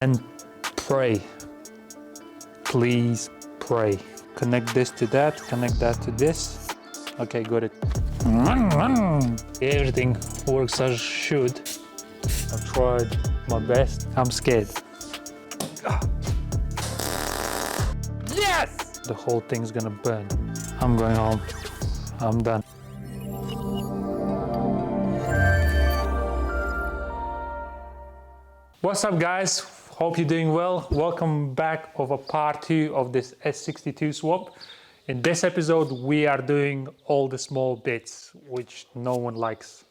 And pray, please pray. Connect this to that, connect that to this. Okay, got it. Everything works as should. I've tried my best. I'm scared. Yes! The whole thing's gonna burn. I'm going home. I'm done. What's up, guys? Hope you're doing well. Welcome back of a part 2 of this S62 swap. In this episode, we are doing all the small bits, which no one likes.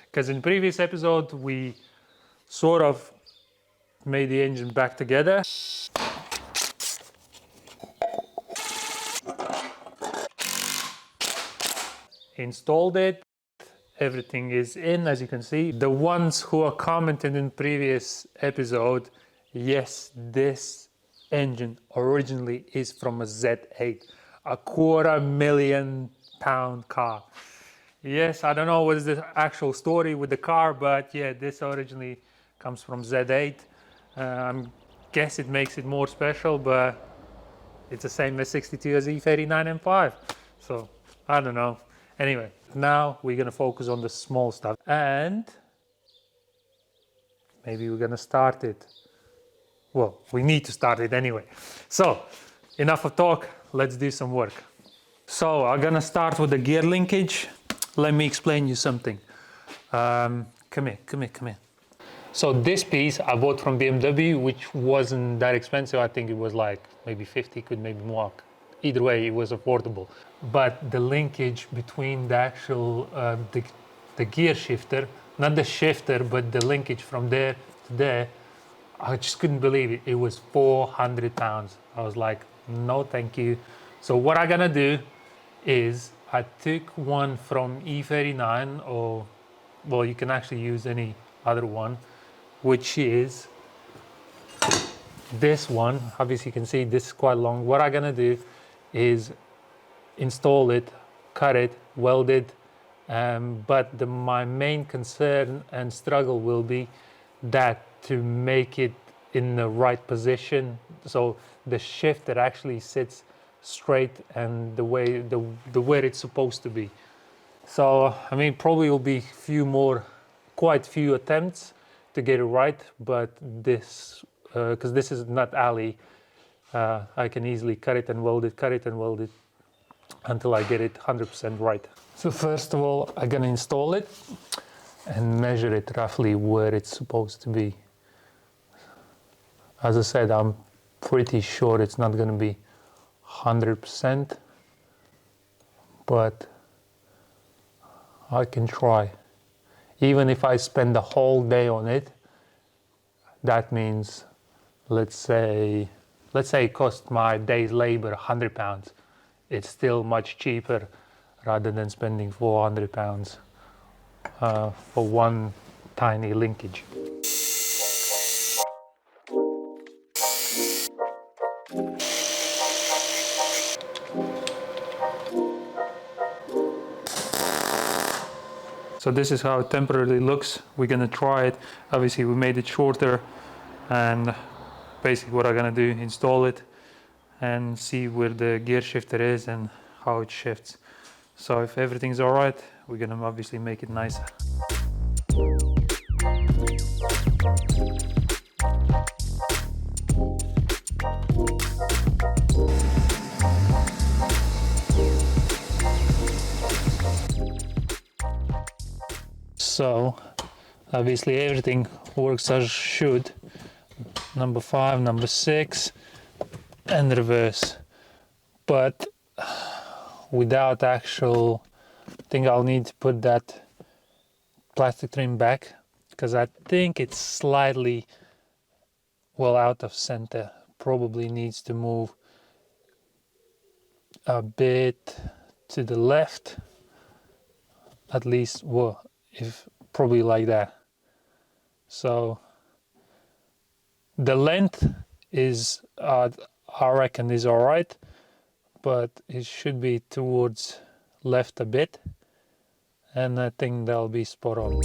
Because in the previous episode, we sort of made the engine back together. Installed it. Everything is in, as you can see. The ones who are commenting in previous episode, yes, this engine originally is from a Z8, a £250,000 car. Yes, I don't know what's the actual story with the car, but yeah, this originally comes from Z8. I guess it makes it more special, but it's the same S62 as E31 M5. So I don't know. Anyway, now we're gonna focus on the small stuff, and maybe we're gonna start it. Well, we need to start it anyway. So, enough of talk, let's do some work. So, I'm gonna start with the gear linkage. Let me explain you something. Come here. So this piece I bought from Bmw, which wasn't that expensive. I think it was like maybe 50 quid, maybe more. Either way, it was affordable. But the linkage between the actual, the gear shifter, not the shifter, but the linkage from there to there, I just couldn't believe it. It was £400. I was like, no, thank you. So what I'm gonna do is I took one from E39, or, well, you can actually use any other one, which is this one. Obviously you can see this is quite long. What I'm gonna do is install it, cut it, weld it, but my main concern and struggle will be that to make it in the right position, so the shifter actually sits straight and the way where it's supposed to be. So I mean, probably will be quite few attempts to get it right, but this because this is not alley, I can easily cut it and weld it until I get it 100% right. So first of all, I'm gonna install it and measure it roughly where it's supposed to be. As I said, I'm pretty sure it's not gonna be 100%, but I can try. Even if I spend the whole day on it, that means, let's say it cost my day's labor £100. It's still much cheaper rather than spending £400 for one tiny linkage. So this is how it temporarily looks. We're gonna try it. Obviously we made it shorter, and basically what I'm gonna do, install it and see where the gear shifter is and how it shifts. So if everything's all right, we're gonna obviously make it nicer. So obviously everything works as should. Number 5, number 6, and reverse. But without actual, I think I'll need to put that plastic trim back, because I think it's slightly, well, out of center. Probably needs to move a bit to the left, at least, well, if probably like that. So the length is, I reckon, is all right, but it should be towards left a bit, and I think that'll be spot on.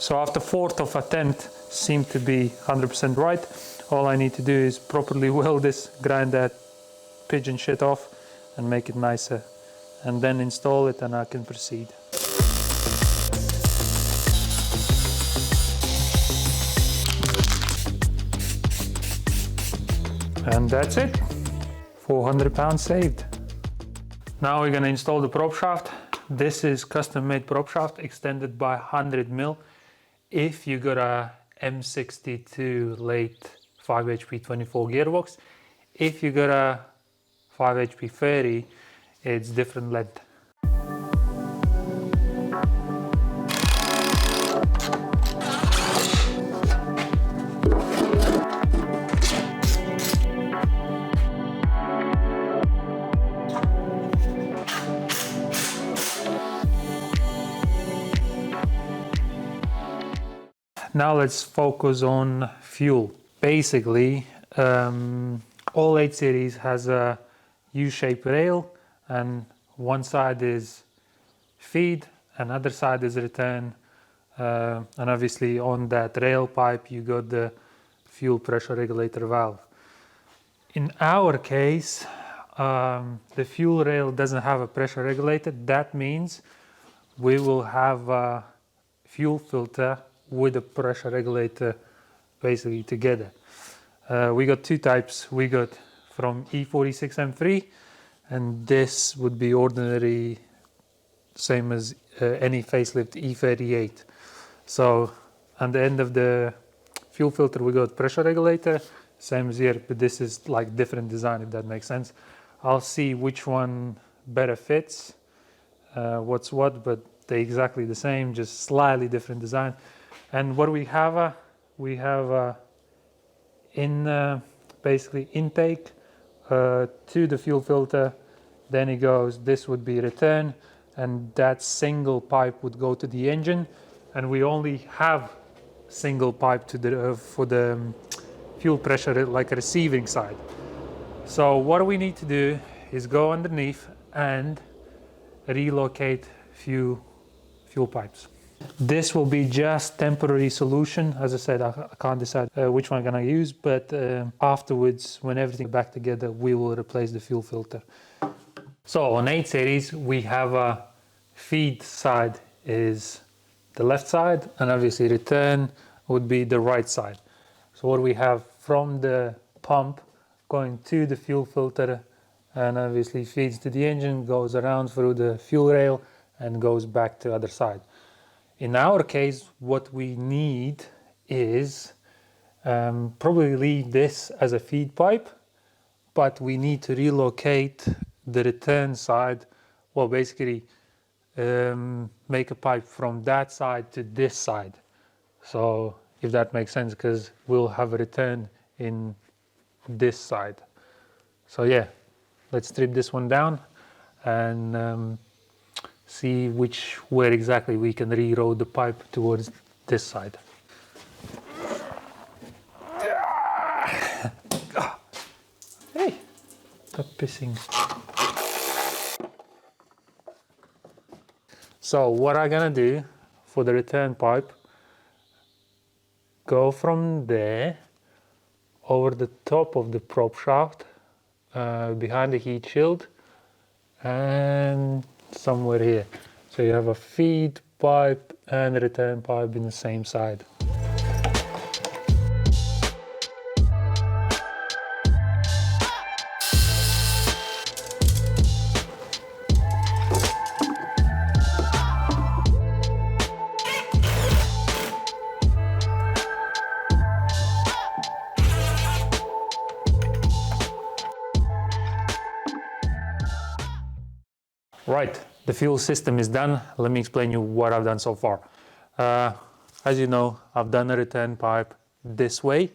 So after fourth of attempt seemed to be 100% right. All I need to do is properly weld this, grind that pigeon shit off and make it nicer, and then install it and I can proceed. And that's it, 400 pounds saved. Now we're gonna install the prop shaft. This is custom made prop shaft extended by 100 mil. If you got a M62 late 5 HP 24 gearbox, if you got a 5 HP 30, it's different length. Now let's focus on fuel. Basically, all 8 series has a U-shaped rail, and one side is feed, another side is return, and obviously on that rail pipe you got the fuel pressure regulator valve. In our case, the fuel rail doesn't have a pressure regulator. That means we will have a fuel filter with a pressure regulator basically together. We got 2 types. We got from E46 M3, and this would be ordinary, same as any facelift E38. So at the end of the fuel filter we got pressure regulator, same as here, but this is like different design, if that makes sense. I'll see which one better fits, what's what, but they're exactly the same, just slightly different design. And what we have basically intake to the fuel filter, then it goes, this would be return, and that single pipe would go to the engine, and we only have single pipe to the for the fuel pressure, like a receiving side. So what we need to do is go underneath and relocate fuel pipes. This will be just temporary solution. As I said, I can't decide which one I'm gonna use, but afterwards, when everything back together, we will replace the fuel filter. So on 8 series, we have a feed side is the left side, and obviously return would be the right side. So what we have from the pump going to the fuel filter, and obviously feeds to the engine, goes around through the fuel rail and goes back to the other side. In our case, what we need is probably this as a feed pipe, but we need to relocate the return side, well, basically make a pipe from that side to this side. So if that makes sense, because we'll have a return in this side. So yeah, let's strip this one down and see where exactly we can reroute the pipe towards this side. Hey, stop pissing. So what I'm gonna do for the return pipe, go from there over the top of the prop shaft, behind the heat shield, and somewhere here. So you have a feed pipe and a return pipe in the same side. Right, the fuel system is done. Let me explain you what I've done so far. As you know, I've done a return pipe this way.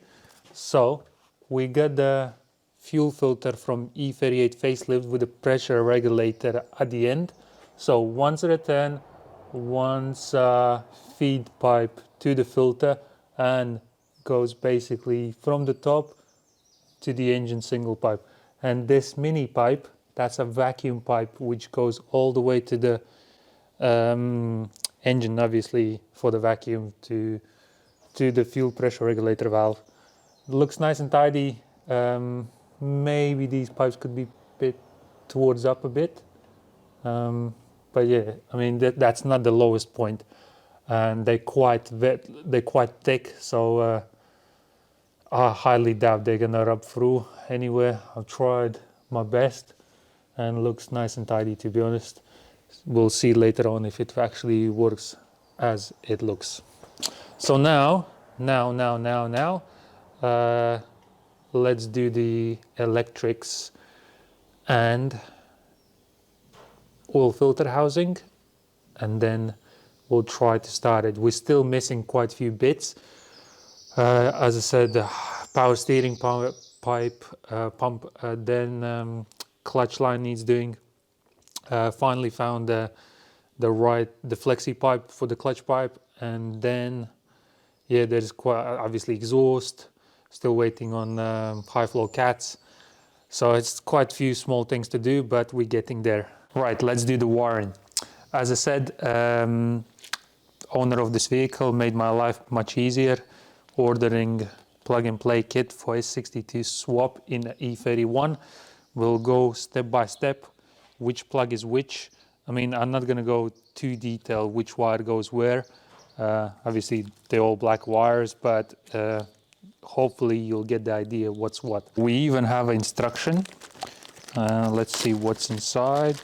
So we got the fuel filter from E38 facelift with a pressure regulator at the end. So once return, once feed pipe to the filter, and goes basically from the top to the engine single pipe. And this mini pipe, that's a vacuum pipe which goes all the way to the engine, obviously for the vacuum, to the fuel pressure regulator valve. It looks nice and tidy. Maybe these pipes could be a bit towards up a bit, but yeah, I mean that's not the lowest point, and they're quite thick, so I highly doubt they're gonna rub through anywhere. I've tried my best and looks nice and tidy, to be honest. We'll see later on if it actually works as it looks. So now, let's do the electrics and oil filter housing, and then we'll try to start it. We're still missing quite a few bits. As I said, the power steering pipe, pump, then clutch line needs doing. Finally found the flexi pipe for the clutch pipe, and then yeah, there's quite obviously exhaust. Still waiting on high flow cats. So it's quite a few small things to do, but we're getting there. Right, let's do the wiring. As I said, owner of this vehicle made my life much easier, ordering plug-and-play kit for S62 Swap in E31. We'll go step by step, which plug is which. I mean, I'm not gonna go too detailed which wire goes where. Obviously, they're all black wires, but hopefully you'll get the idea what's what. We even have an instruction. Let's see what's inside.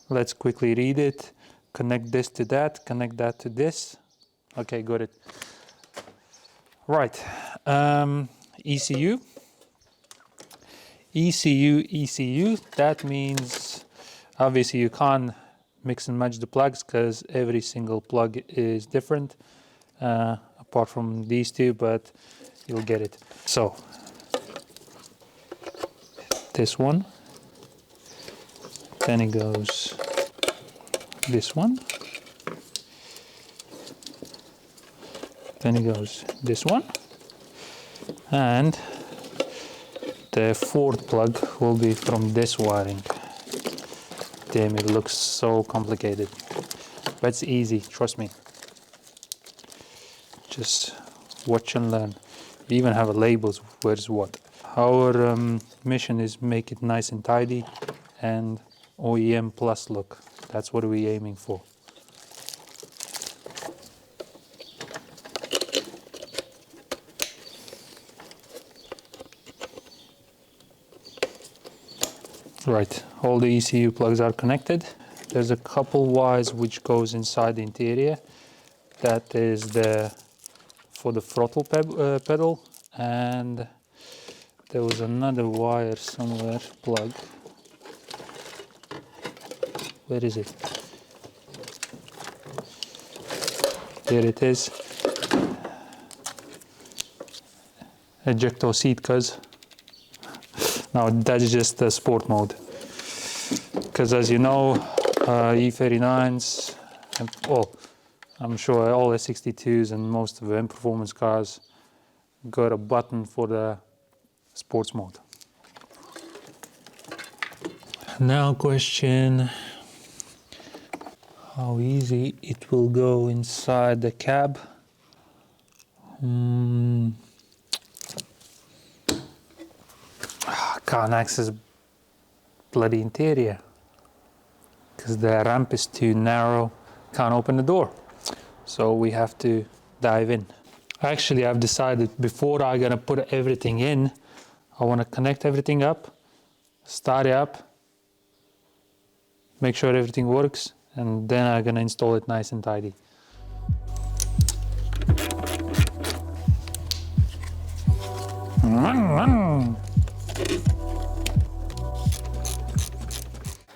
Let's quickly read it. Connect this to that, connect that to this. Okay, got it. Right, ECU. ECU, that means obviously you can't mix and match the plugs because every single plug is different, apart from these two, but you'll get it. So this one, then it goes this one, then it goes this one, and the fourth plug will be from this wiring. Damn, it looks so complicated, but it's easy, trust me. Just watch and learn. We even have labels where's what. Our mission is make it nice and tidy and OEM plus look. That's what we're aiming for. Right, all the ECU plugs are connected. There's a couple wires which goes inside the interior. That is for the throttle pedal, and there was another wire somewhere, plug. Where is it? There it is. Ejector seat, cuz. Now that's just the sport mode. Because as you know, E39s, and, well, I'm sure all S62s and most of them performance cars got a button for the sports mode. Now question, how easy it will go inside the cab. Can't access bloody interior because the ramp is too narrow, can't open the door, so we have to dive in. Actually, I've decided before I'm gonna put everything in, I want to connect everything up, start it up, make sure everything works, and then I'm gonna install it nice and tidy.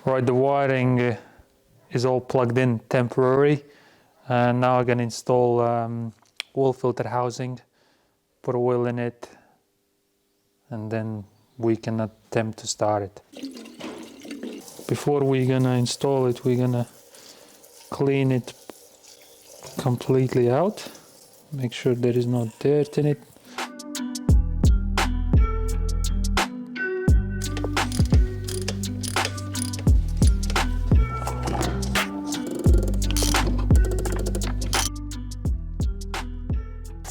Right, the wiring is all plugged in temporary, and now I'm gonna install oil filter housing, put oil in it, and then we can attempt to start it. Before we're gonna install it, we're gonna clean it completely out, make sure there is no dirt in it.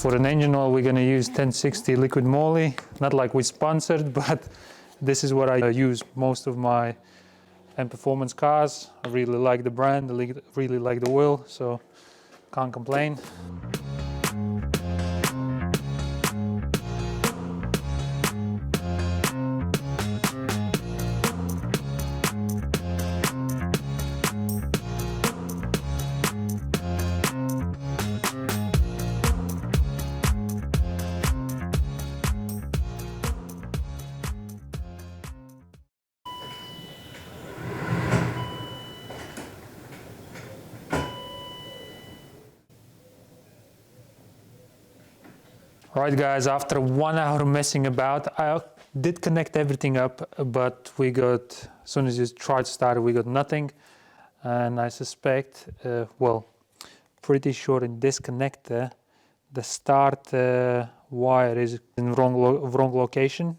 For an engine oil, we're gonna use 1060 liquid moly. Not like we sponsored, but this is what I use most of my performance cars. I really like the brand, I really like the oil, so can't complain. Alright guys, after 1 hour messing about, I did connect everything up, but we got, as soon as you tried to start it, we got nothing. And I suspect, well, pretty sure in this connector, the start wire is in wrong location.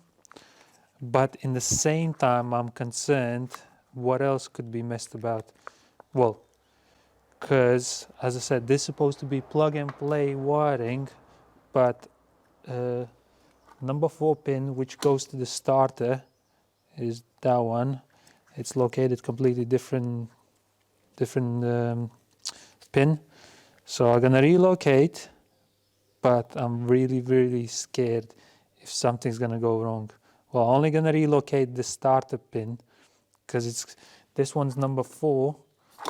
But in the same time, I'm concerned what else could be messed about. Well, because as I said, this is supposed to be plug and play wiring, but number 4 pin, which goes to the starter, is that one. It's located completely different pin. So I'm gonna relocate, but I'm really scared if something's gonna go wrong. Well, I'm only gonna relocate the starter pin because it's this one's number 4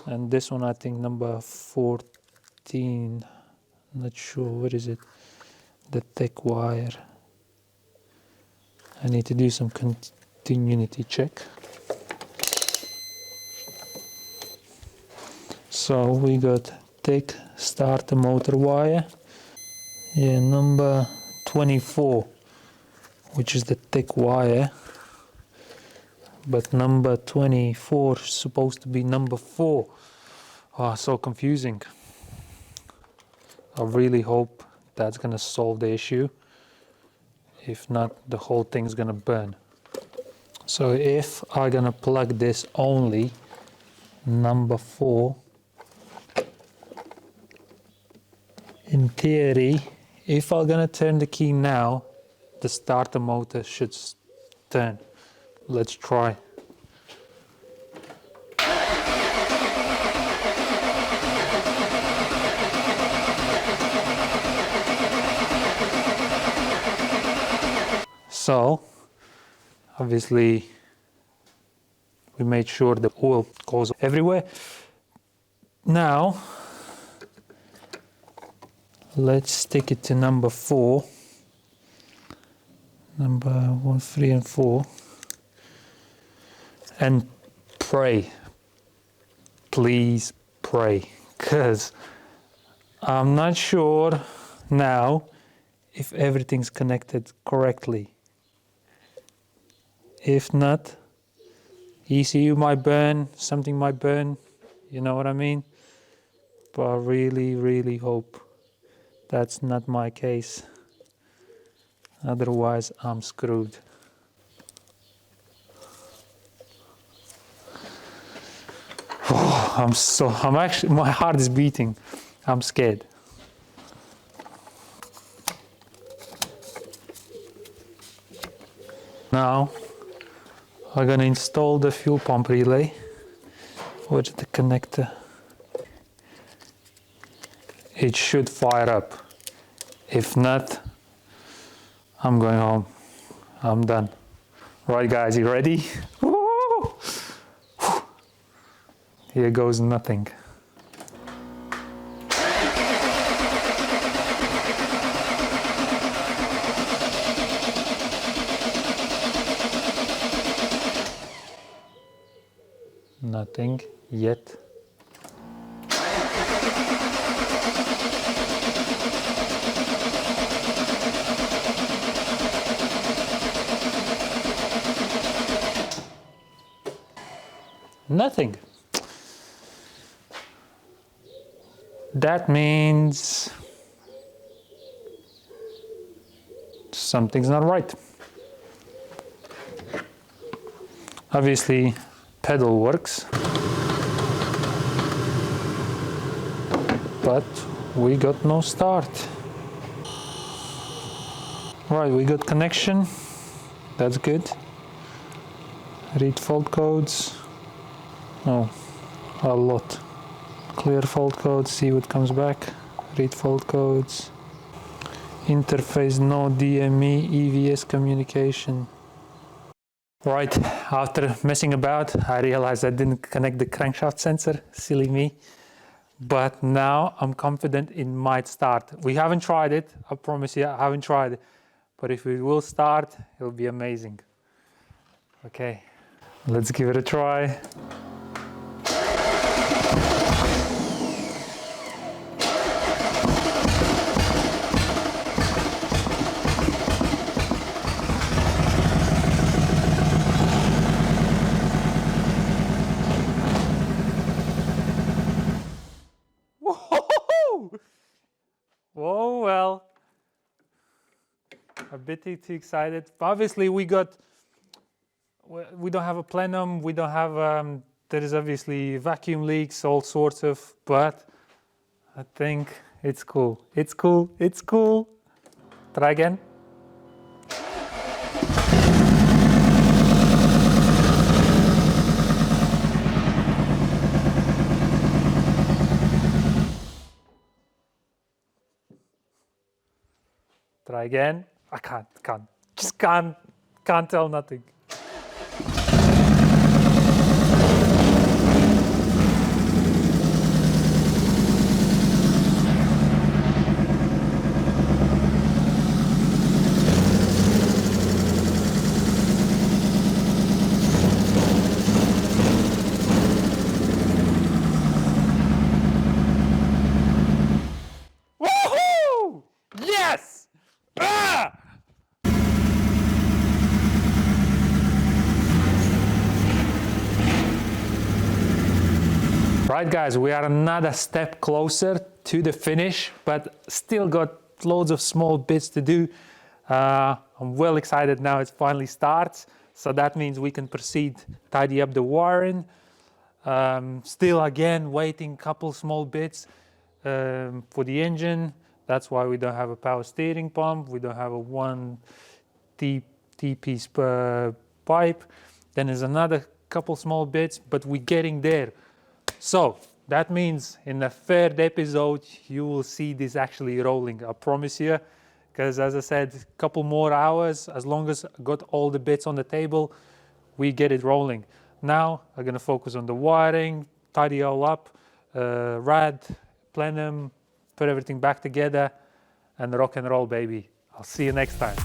and this one I think number 14. I'm not sure, what is it? The thick wire. I need to do some continuity check. So we got thick starter motor wire. Yeah, number 24, which is the thick wire. But number 24 is supposed to be number 4. Oh, so confusing. I really hope that's gonna solve the issue. If not, the whole thing's gonna burn. So if I'm gonna plug this only number 4, in theory, if I'm gonna turn the key now, the starter motor should turn. Let's try. So, obviously, we made sure the oil goes everywhere. Now, let's stick it to number 4. Number 1, 3, and 4. And pray. Please pray. Because I'm not sure now if everything's connected correctly. If not, ECU might burn, something might burn, you know what I mean? But I really hope that's not my case. Otherwise, I'm screwed. Oh, I'm actually, my heart is beating. I'm scared. Now, I'm gonna install the fuel pump relay. Where's the connector? It should fire up. If not, I'm going home. I'm done. Right guys, you ready? Woo! Here goes nothing. Nothing yet. Nothing. That means something's not right. Obviously, pedal works, but we got no start. Right, we got connection. That's good. Read fault codes. Oh, a lot. Clear fault codes, see what comes back. Read fault codes. Interface no DME EVS communication. Right, after messing about, I realized I didn't connect the crankshaft sensor, silly me. But now I'm confident it might start. We haven't tried it, I promise you, I haven't tried it. But if it will start, it'll be amazing. Okay, let's give it a try. Whoa! Whoa, well, a bit too excited. Obviously, we don't have a plenum, we don't have, there is obviously vacuum leaks, all sorts of, but I think it's cool. It's cool, it's cool. Try again. Try again. I can't. Just can't tell nothing. Woohoo! Yes! Ah! Right guys, we are another step closer to the finish, but still got loads of small bits to do. I'm well excited now it finally starts. So that means we can proceed, tidy up the wiring. Still again, waiting couple small bits for the engine. That's why we don't have a power steering pump. We don't have a one T-piece pipe. Then there's another couple small bits, but we're getting there. So that means in the third episode, you will see this actually rolling, I promise you. Because as I said, a couple more hours, as long as I got all the bits on the table, we get it rolling. Now I'm gonna focus on the wiring, tidy all up, rad, plenum, put everything back together, and rock and roll, baby. I'll see you next time.